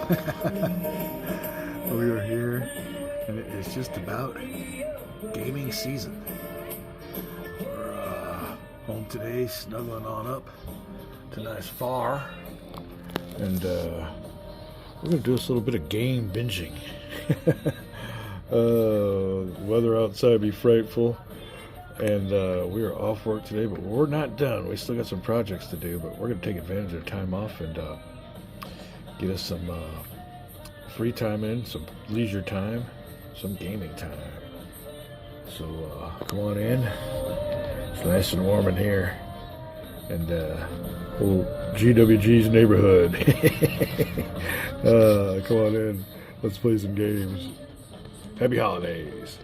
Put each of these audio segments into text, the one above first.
We are here, and it is just about gaming season. We're home today, snuggling on up to nice far, and we're going to do this little bit of game binging. Weather outside be frightful, and we are off work today, but we're not done. We still got some projects to do, but we're going to take advantage of the time off and get us some free time in, some leisure time, some gaming time. So come on in. It's nice and warm in here, and old GWG's neighborhood. Come on in. Let's play some games. Happy holidays.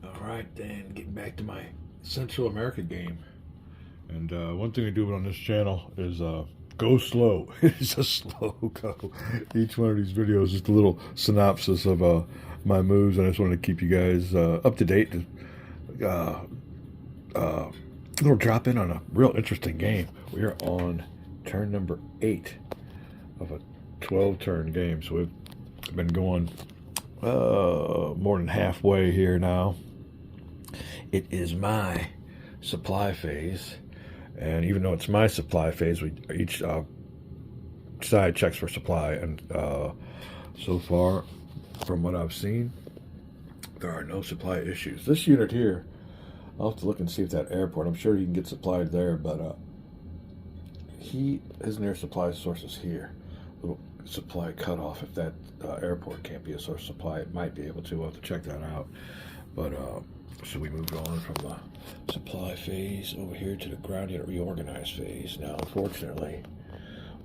All right, then getting back to my Central America game. And one thing we do on this channel is go slow. It's a slow go. Each one of these videos is just a little synopsis of my moves, and I just wanted to keep you guys up to date. We'll drop in on a real interesting game. We are on turn number 8 of a 12-turn game, so we've been going more than halfway here now. It is my supply phase, and even though it's my supply phase, we each side checks for supply, and so far, from what I've seen, there are no supply issues. This unit here, I'll have to look and see if that airport, I'm sure you can get supplied there, but his nearest supply source is here. Little supply cutoff. If that airport can't be a source of supply, it might be able to. We'll have to check that out. But so we moved on from the supply phase over here to the ground unit reorganize phase. Now, unfortunately,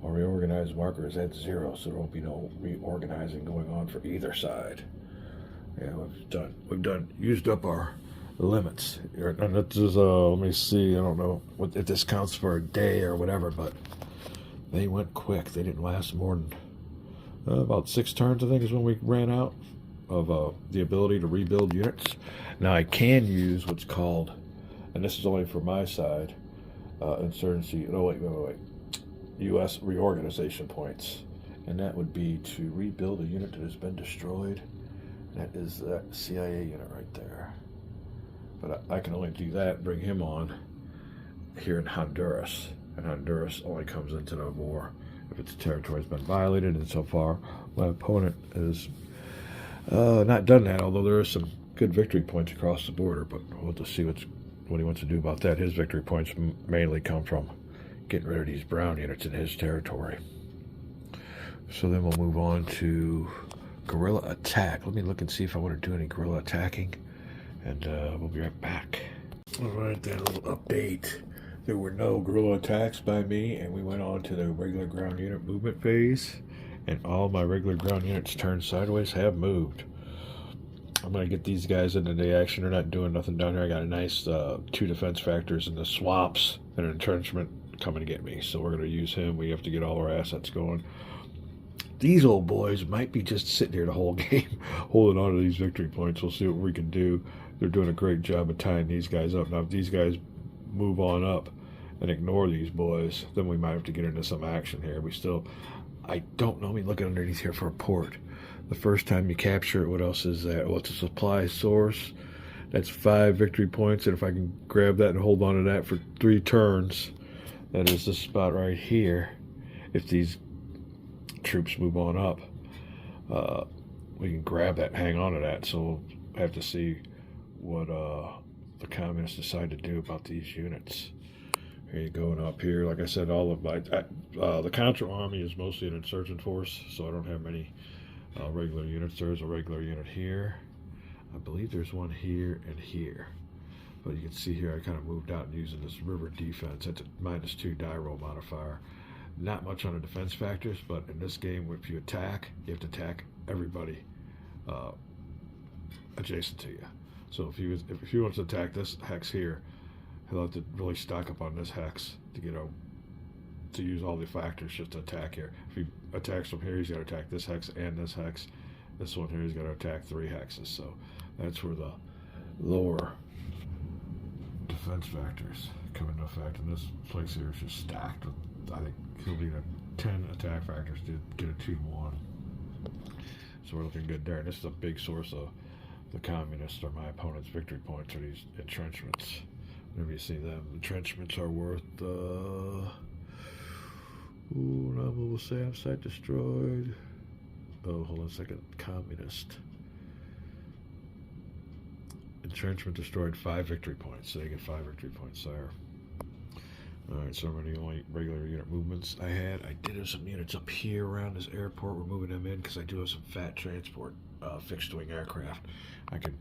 our reorganized marker is at 0, so there won't be no reorganizing going on for either side. Yeah, we've used up our limits. And this is, let me see, I don't know if this counts for a day or whatever, but they went quick. They didn't last more than about 6 turns, I think, is when we ran out of the ability to rebuild units. Now, I can use what's called, and this is only for my side, insurgency, wait, U.S. reorganization points. And that would be to rebuild a unit that has been destroyed. That is that CIA unit right there. But I can only do that, bring him on here in Honduras. And Honduras only comes into the war if its territory has been violated. And so far, my opponent has not done that, although there are some good victory points across the border. But we'll have to see what he wants to do about that. His victory points mainly come from getting rid of these brown units in his territory. So then we'll move on to guerrilla attack. Let me look and see if I want to do any guerrilla attacking. And we'll be right back. All right, then, a little update. There were no guerrilla attacks by me, and we went on to the regular ground unit movement phase. And all my regular ground units turned sideways have moved. I'm going to get these guys into the action. They're not doing nothing down here. I got a nice 2 defense factors in the swaps and an entrenchment coming to get me. So we're going to use him. We have to get all our assets going. These old boys might be just sitting here the whole game holding on to these victory points. We'll see what we can do. They're doing a great job of tying these guys up. Now, if these guys move on up and ignore these boys, then we might have to get into some action here. I don't know. I mean, looking underneath here for a port. The first time you capture it, what else is that? Well, it's a supply source. That's 5 victory points. And if I can grab that and hold on to that for 3 turns, that is this spot right here. If these troops move on up, we can grab that and hang on to that. So we'll have to see what the communists decide to do about these units. Here you go, and up here, like I said, all of my the Contra army is mostly an insurgent force, so I don't have many regular units. There's a regular unit here. I believe there's one here and here. But you can see here I kind of moved out and using this river defense. That's a -2 die roll modifier. Not much on the defense factors, but in this game, if you attack, you have to attack everybody adjacent to you. So if he wants to attack this hex here, he'll have to really stock up on this hex to get to use all the factors just to attack here. If he attacks from here, he's got to attack this hex and this hex. This one here, he's got to attack 3 hexes. So that's where the lower defense factors come into effect, and this place here is just stacked with, I think he'll need a 10 attack factors to get a 2-1. So we're looking good there. And this is a big source of the communists or my opponent's victory points are these entrenchments. Whenever you see them, entrenchments are worth non-mobile SAM site destroyed. Oh, hold on a second. Communist. Entrenchment destroyed 5 victory points, so they get 5 victory points there. Alright, so I'm the only regular unit movements I had. I did have some units up here around this airport. We're moving them in because I do have some fat transport fixed-wing aircraft. I can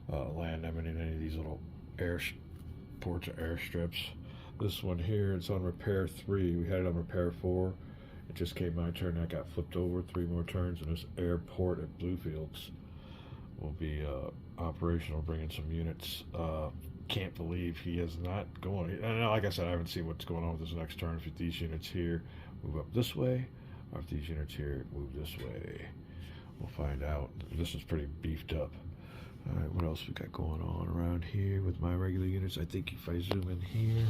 land them in any of these little airports or airstrips. This one here, it's on repair 3. We had it on repair 4. It just came my turn. That got flipped over 3 more turns, and this airport at Bluefields will be operational, bringing some units. Can't believe he is not going. And like I said, I haven't seen what's going on with this next turn. If these units here move up this way, or if these units here move this way, we'll find out. This is pretty beefed up. All right, what else we got going on around here with my regular units? I think if I zoom in here,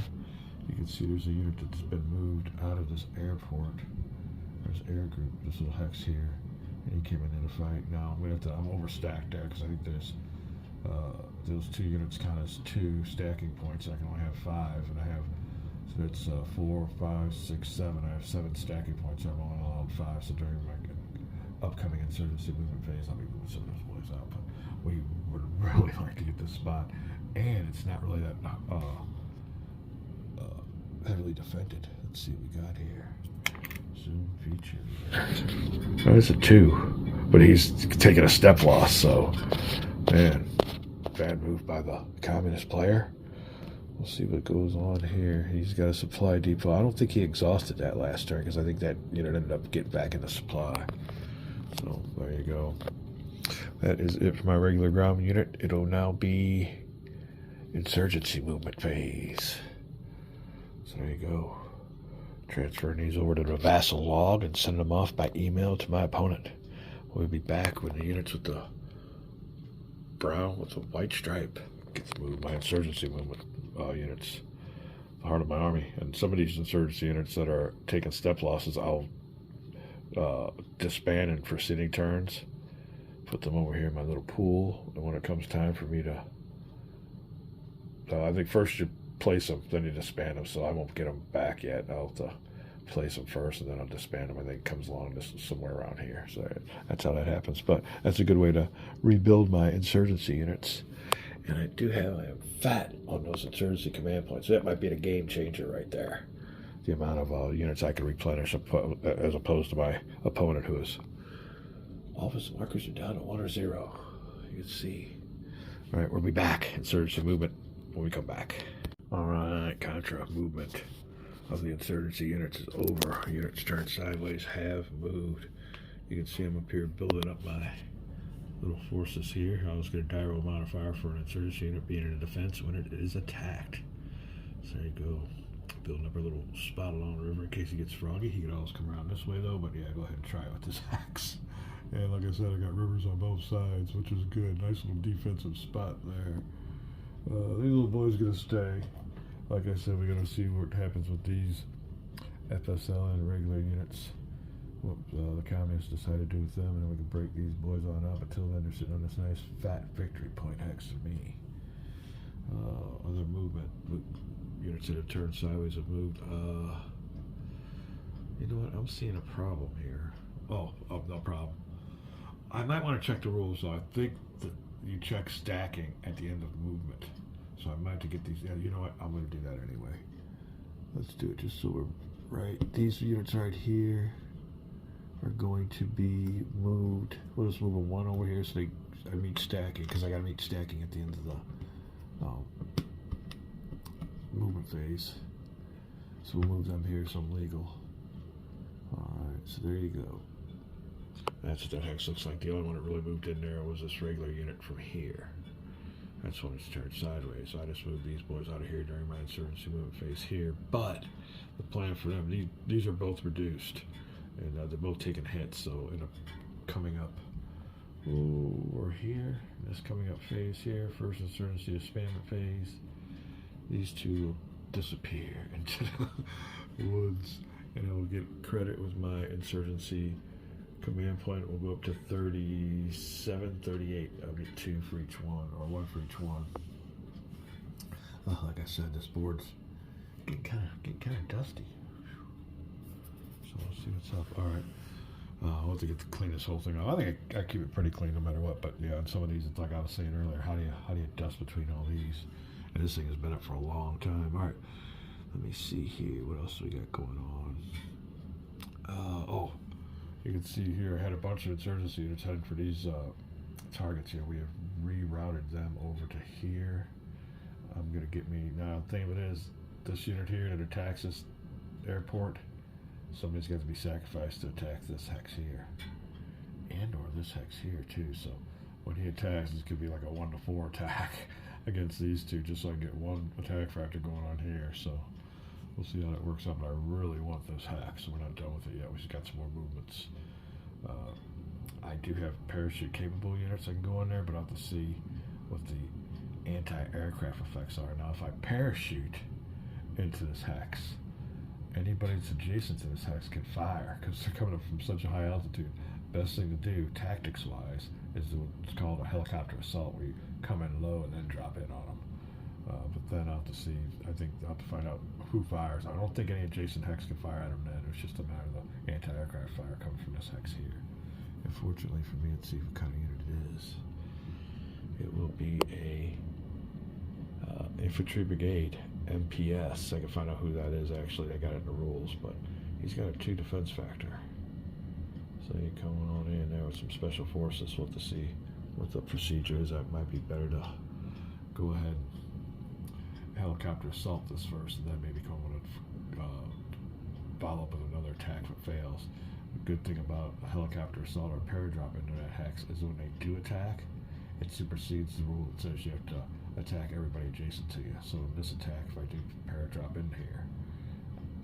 you can see there's a unit that's been moved out of this airport. There's air group, this little hex here, and he came in the fight. Now I'm overstacked there because I think there's those 2 units count as 2 stacking points. I can only have 5, and I have, so that's 4, 5, 6, 7. I have 7 stacking points. I'm only allowed 5. So during my upcoming insurgency movement phase, I'll be moving some of those boys out. But we would really like to get this spot, and it's not really that heavily defended. Let's see what we got here. Zoom feature. Oh, it's a 2, but he's taking a step loss. So, man. Bad move by the communist player. We'll see what goes on here. He's got a supply depot. I don't think he exhausted that last turn because I think that unit ended up getting back into supply. So there you go. That is it for my regular ground unit. It'll now be insurgency movement phase. So there you go. Transferring these over to the vassal log and send them off by email to my opponent. We'll be back when the units with the brown with a white stripe gets moved. My insurgency movement units, the heart of my army, and some of these insurgency units that are taking step losses, I'll disband in preceding turns, put them over here in my little pool, and when it comes time for me to, I think first you place them, then you disband them, so I won't get them back yet. I'll have to place them first, and then I'll disband them. I think it comes along this somewhere around here. So that's how that happens. But that's a good way to rebuild my insurgency units. And I am fat on those insurgency command points. So that might be a game changer right there. The amount of units I can replenish as opposed to my opponent who is office markers are down to 1 or 0. You can see. All right, we'll be back. Insurgency movement when we come back. All right, Contra movement of the insurgency units is over. Units turned sideways have moved. You can see I'm up here building up my little forces here. I was going to gyro modifier for an insurgency unit being in a defense when it is attacked. So there you go. Building up our little spot along the river in case he gets froggy. He could always come around this way though, but yeah, go ahead and try it with this axe. And like I said, I got rivers on both sides, which is good. Nice little defensive spot there. These little boys are going to stay. Like I said, we're going to see what happens with these FSL and regular units. What the communists decide to do with them, and then we can break these boys on up. Until then, they're sitting on this nice fat victory point next to me. Other movement. Units that have turned sideways have moved. You know what? I'm seeing a problem here. Oh, no problem. I might want to check the rules, though. I think that you check stacking at the end of movement. So I might have to get these. Yeah, you know what? I'm going to do that anyway. Let's do it just so we're right. These units right here are going to be moved. We'll just move a 1 over here so I meet stacking, because I got to meet stacking at the end of the movement phase. So we'll move them here so I'm legal. Alright, so there you go. That's what that hex looks like. The only one that really moved in there was this regular unit from here. That's when it's turned sideways. So I just moved these boys out of here during my insurgency movement phase here. But the plan for them, these are both reduced. And they're both taking hits. So in a coming up, we're here. This coming up phase here. First insurgency expandment phase. these two will disappear into the woods, and I will get credit with my insurgency command point. Will go up to 37, 38. I'll get 2 for each one, or 1 for each one. Like I said, this board's getting kind of dusty. So let's see what's up. All right. I'll have to get to clean this whole thing up. I think I keep it pretty clean no matter what. But yeah, on some of these, it's like I was saying earlier. How do you dust between all these? And this thing has been up for a long time. All right. Let me see here. What else do we got going on? Oh, you can see here I had a bunch of insurgency units headed for these targets here. We have rerouted them over to here. I'm gonna get me now. The thing of it is, this unit here that attacks this airport, somebody's got to be sacrificed to attack this hex here, and or this hex here too. So when he attacks, this could be like a 1 to 4 attack against these two, just so I can get one attack factor going on here. So we'll see how that works out. But I really want this hack, so we're not done with it yet. We just got some more movements. I do have parachute capable units I can go in there, but I'll have to see what the anti-aircraft effects are. Now if I parachute into this hex, anybody that's adjacent to this hex can fire because they're coming up from such a high altitude. Best thing to do, tactics-wise, is what's called a helicopter assault, where you come in low and then drop in on them. But then I'll have to see. I think I'll have to find out who fires. I don't think any adjacent hex can fire at them then. It's just a matter of the anti-aircraft fire coming from this hex here. And fortunately for me, let's see what kind of unit it is. It will be a infantry brigade, MPS. I can find out who that is actually. I got it in the rules, but he's got a 2 defense factor. So you're coming on in there with some special forces. We'll have to see what the procedure is. That might be better to go ahead and helicopter assault this first, and then maybe come on and follow up with another attack if it fails. The good thing about a helicopter assault or a paradrop into that hex is when they do attack, it supersedes the rule that says you have to attack everybody adjacent to you. So in this attack, if I do paradrop in here,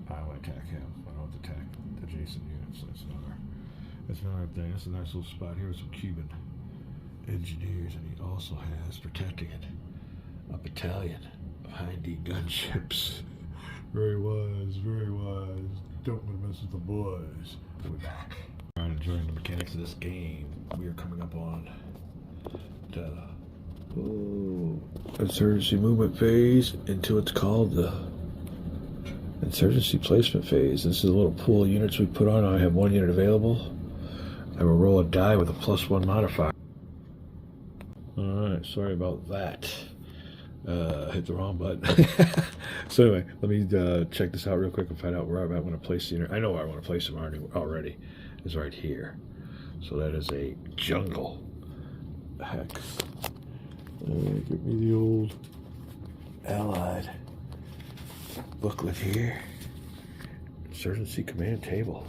I will attack him. I don't have to attack adjacent units. So that's another thing. That's a nice little spot here with some Cuban engineers, and he also has protecting it a battalion of Hindy gunships. Very wise, very wise. Don't want to mess with the boys. We're back. All right, enjoying the mechanics of this game. We are coming up on the insurgency movement phase into what's called the insurgency placement phase. This is a little pool of units we put on. I have 1 unit available. I will roll a die with a +1 modifier. Alright, sorry about that. Hit the wrong button. So anyway, let me check this out real quick and find out where I might want to place the unit. I know where I want to place them already. It's right here. So that is a jungle hex. Give me the old Allied booklet here. Insurgency command table.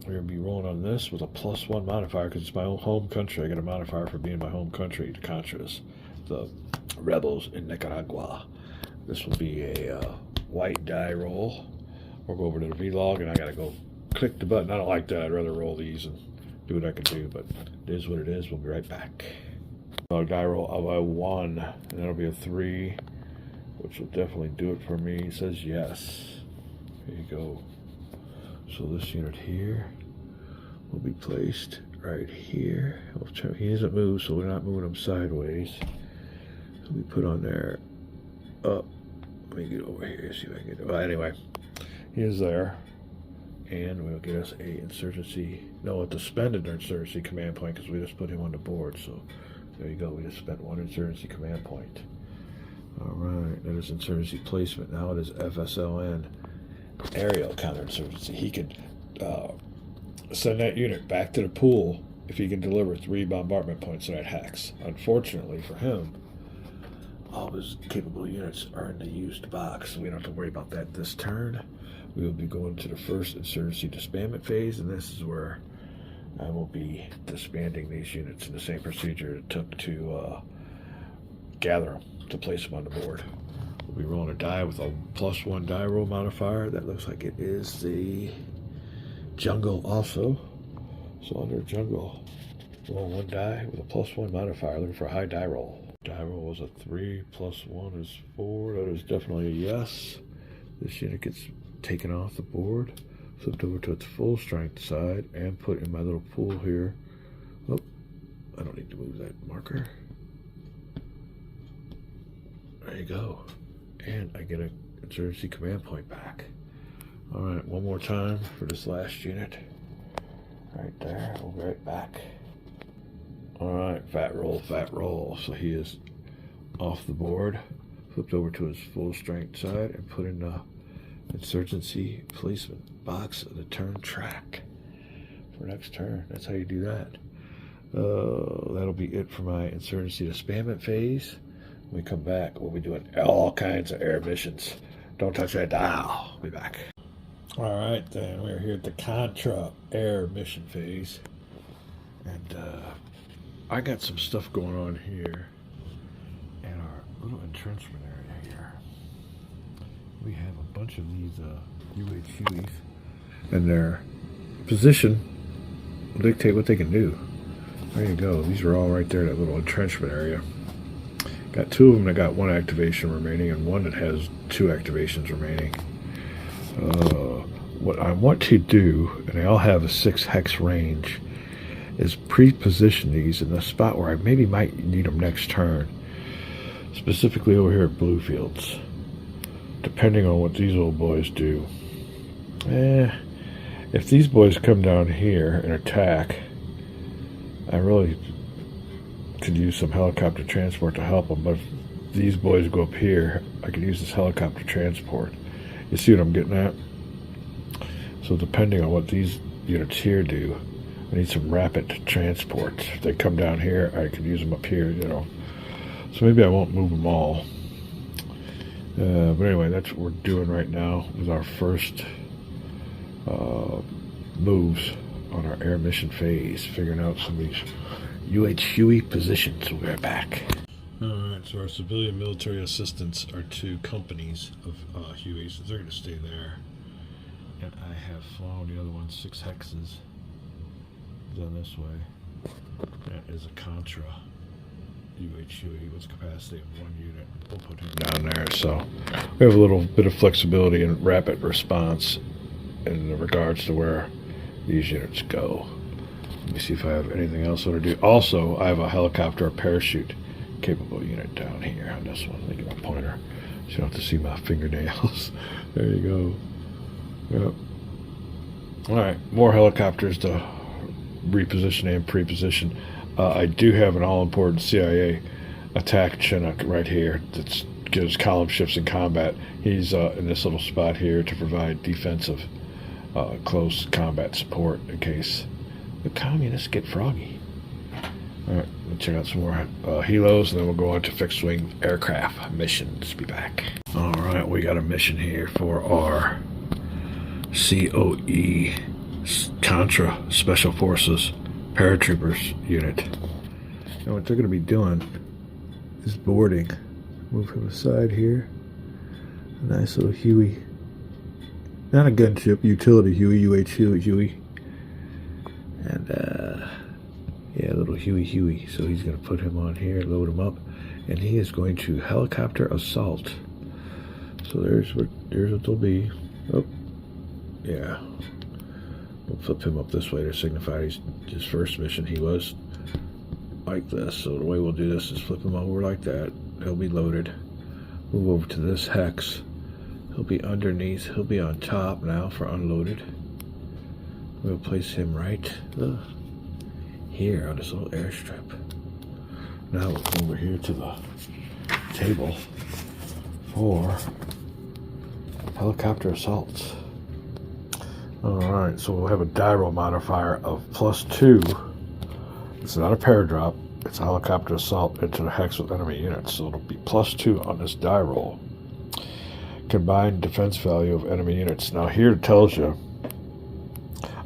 We're going to be rolling on this with a +1 modifier because it's my own home country. I got a modifier for being my home country, the Contras, the rebels in Nicaragua. This will be a white die roll. We'll go over to the vlog, and I got to go click the button. I don't like that. I'd rather roll these and do what I can do, but it is what it is. We'll be right back. Die roll of a 1, and that'll be a 3, which will definitely do it for me. It says yes. Here you go. So this unit here will be placed right here. He doesn't move, so we're not moving him sideways. So we put on there up. Let me get over here, see if I can get it. Well, anyway, he is there. And we'll get us a a suspended insurgency command point because we just put him on the board. So there you go. We just spent 1 insurgency command point. All right, that is insurgency placement. Now it is FSLN, aerial counterinsurgency. He can send that unit back to the pool if he can deliver 3 bombardment points to that hex. Unfortunately for him, all of his capable units are in the used box, so we don't have to worry about that this turn. We will be going to the first insurgency disbandment phase, and this is where I will be disbanding these units in the same procedure it took to gather them, to place them on the board. We'll be rolling a die with a +1 die roll modifier. That looks like it is the jungle also. So under jungle, roll 1 die with a +1 modifier, looking for a high die roll. Die roll is a 3 plus 1 is 4. That is definitely a yes. This unit gets taken off the board, flipped over to its full strength side, and put in my little pool here. Oh, I don't need to move that marker. There you go. And I get an insurgency command point back. Alright, one more time for this last unit. Right there. We'll be right back. Alright, fat roll, fat roll. So he is off the board, flipped over to his full strength side, and put in the insurgency placement box of the turn track for next turn. That's how you do that. That'll be it for my insurgency disbandment phase. When we come back, we'll be doing all kinds of air missions. Don't touch that dial. We'll be back. Alright then, we're here at the Contra air mission phase. And I got some stuff going on here in our little entrenchment area here. We have a bunch of these UHUs, and their position will dictate what they can do. There you go. These are all right there in that little entrenchment area. Got 2 of them that got 1 activation remaining, and 1 that has 2 activations remaining. What I want to do, and they all have a 6 hex range, is pre-position these in the spot where I maybe might need them next turn. Specifically over here at Bluefields. Depending on what these old boys do. If these boys come down here and attack, I really could use some helicopter transport to help them, but if these boys go up here, I could use this helicopter transport. You see what I'm getting at? So depending on what these units here do, I need some rapid transport. If they come down here, I could use them up here, you know. So maybe I won't move them all. But anyway, that's what we're doing right now with our first moves on our air mission phase, figuring out some of these UHUE positions. We'll be right back. Alright, so our civilian military assistants are 2 companies of Hueys. They're going to stay there. And I have flown the other one 6 hexes. Done this way. That is a Contra UHUE with capacity of 1 unit. We'll put him down there. So we have a little bit of flexibility and rapid response in regards to where these units go. Let me see if I have anything else I want to do. Also, I have a helicopter parachute capable unit down here on this one. Let me get my pointer so you don't have to see my fingernails. There you go. Yep. Alright, more helicopters to reposition and pre-position. I do have an all-important CIA attack Chinook right here that gives column shifts in combat. He's in this little spot here to provide defensive close combat support in case the communists get froggy. Alright, let's check out some more helos, and then we'll go on to fixed-wing aircraft missions. Be back. Alright, we got a mission here for our COE Contra Special Forces Paratroopers unit. And what they're going to be doing is boarding. Move him aside here. A nice little Huey. Not a gunship, utility Huey, UH And, yeah, little Huey. So he's going to put him on here, load him up, and he is going to helicopter assault. So there's what they'll be. Oh, yeah. We'll flip him up this way to signify his first mission. He was like this. So the way we'll do this is flip him over like that. He'll be loaded. Move over to this hex. He'll be underneath. He'll be on top now for unloaded. We'll place him right here on this little airstrip. Now we'll go over here to the table for helicopter assaults. Alright, so we'll have a die roll modifier of +2. It's not a paradrop, it's a helicopter assault into the hex with enemy units, so it'll be +2 on this die roll. Combined defense value of enemy units. Now here it tells you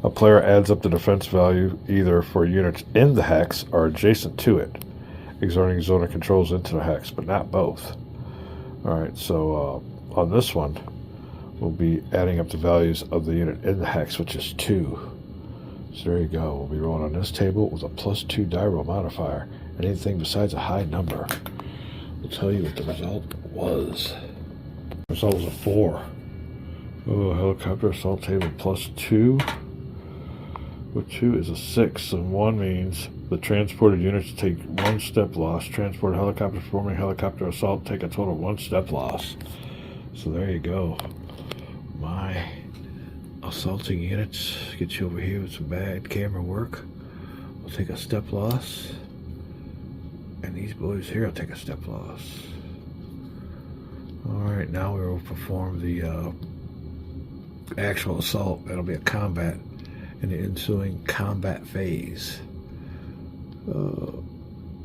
a player adds up the defense value either for units in the hex or adjacent to it, exerting zone of controls into the hex, but not both. Alright, so on this one, we'll be adding up the values of the unit in the hex, which is 2. So there you go. We'll be rolling on this table with a +2 die roll modifier. Anything besides a high number We'll tell you what the result was. The result was a 4. Oh, helicopter assault table +2. With 2 is a 6, and 1 means the transported units take 1 step loss. Transported helicopters performing helicopter assault take a total of 1 step loss. So there you go. My assaulting units get you over here with some bad camera work. We'll take a step loss. And these boys here will take a step loss. Alright, now we will perform the actual assault. That'll be a combat in the ensuing combat phase.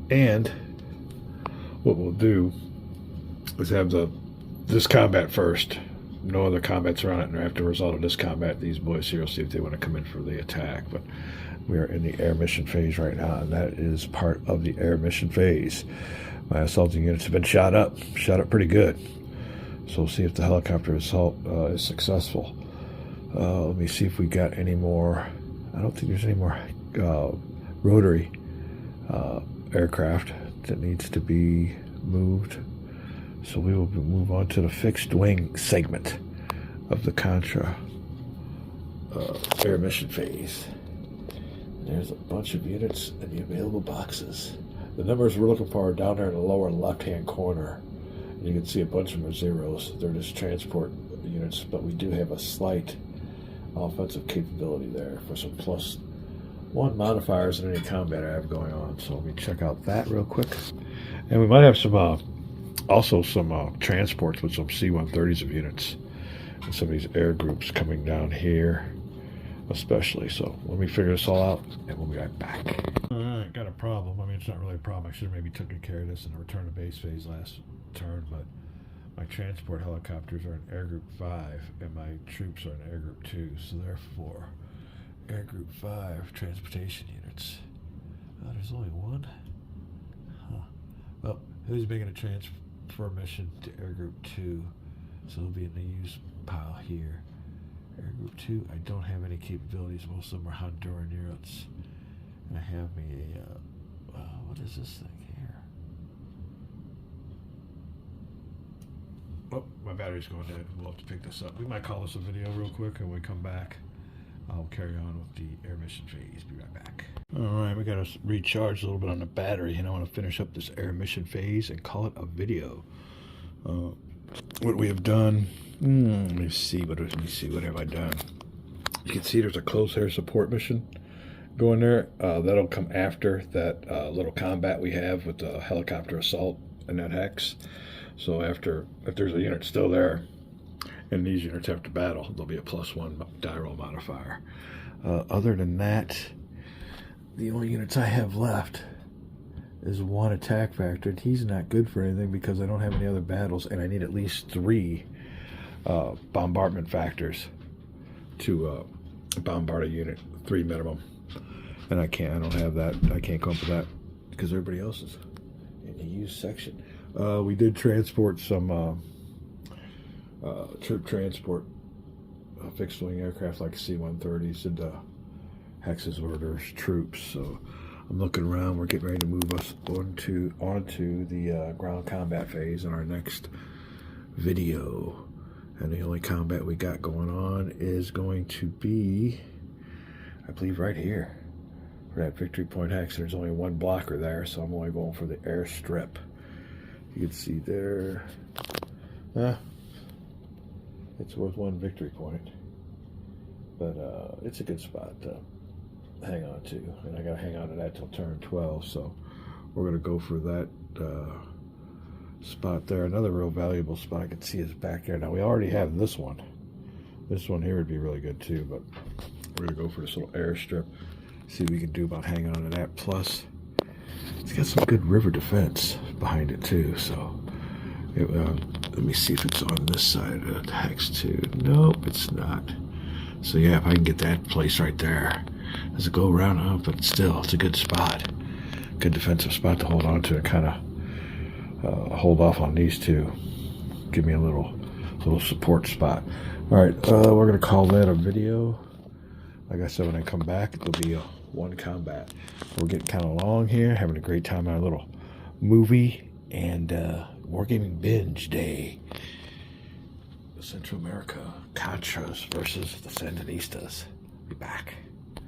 And what we'll do is have this combat first. No other combats are on it, and after the result of this combat, these boys here will see if they want to come in for the attack. But we are in the air mission phase right now, and that is part of the air mission phase. My assaulting units have been shot up pretty good. So we'll see if the helicopter assault is successful. Let me see if we got any more. I don't think there's any more rotary aircraft that needs to be moved. So we will move on to the fixed wing segment of the Contra air mission phase. There's a bunch of units in the available boxes. The numbers we're looking for are down there in the lower left-hand corner. And you can see a bunch of them are zeros. They're just transport units, but we do have a slight offensive capability there for some +1 modifiers in any combat I have going on. So let me check out that real quick. And we might have some also some transports with some C-130s of units and some of these air groups coming down here especially. So let me figure this all out and we'll be right back. Alright, got a problem. I mean, it's not really a problem. I should have maybe taken care of this in the return to base phase last turn, but my transport helicopters are in Air Group 5 and my troops are in Air Group 2. So therefore, Air Group 5 transportation units. There's only one? Huh. Well, who's making a transfer mission to Air Group 2? So it'll be in the use pile here. Air Group 2, I don't have any capabilities. Most of them are Honduran units. And I have me a, what is this thing here? Oh, my battery's going dead. We'll have to pick this up. We might call this a video real quick, and when we come back, I'll carry on with the air mission phase. Be right back. Alright, we got to recharge a little bit on the battery, and I want to finish up this air mission phase and call it a video. What we have done, let me see, what have I done? You can see there's a close air support mission going there. That'll come after that little combat we have with the helicopter assault and that hex. So after, if there's a unit still there, and these units have to battle, there'll be a +1 die roll modifier. Other than that, the only units I have left is 1 attack factor, and he's not good for anything because I don't have any other battles, and I need at least 3 bombardment factors to bombard a unit, 3 minimum. And I don't have that. I can't come up with that because everybody else is in the use section. We did transport some troop transport fixed wing aircraft like C-130s into Hex's orders troops. So I'm looking around. We're getting ready to move us onto the ground combat phase in our next video. And the only combat we got going on is going to be, I believe, right here for that victory point hex. There's only 1 blocker there, so I'm only going for the airstrip. You can see there. It's worth 1 victory point, but it's a good spot to hang on to, and I gotta hang on to that till turn 12. So we're gonna go for that spot there. Another real valuable spot I can see is back there. Now we already have this one. This one here would be really good too, but we're gonna go for this little airstrip. See what we can do about hanging on to that. Plus, it's got some good river defense behind it too. So let me see if it's on this side of the hex too. Nope, it's not. So yeah, if I can get that place right there. Does it go around? But still, it's a good spot. Good defensive spot to hold on to and kind of hold off on these two. Give me a little support spot. All right, we're gonna call that a video. Like I said, when I come back, it'll be a 1 combat. We're getting kind of long here, having a great time on our little movie and Wargaming Binge Day. Central America Contras versus the Sandinistas. Be back.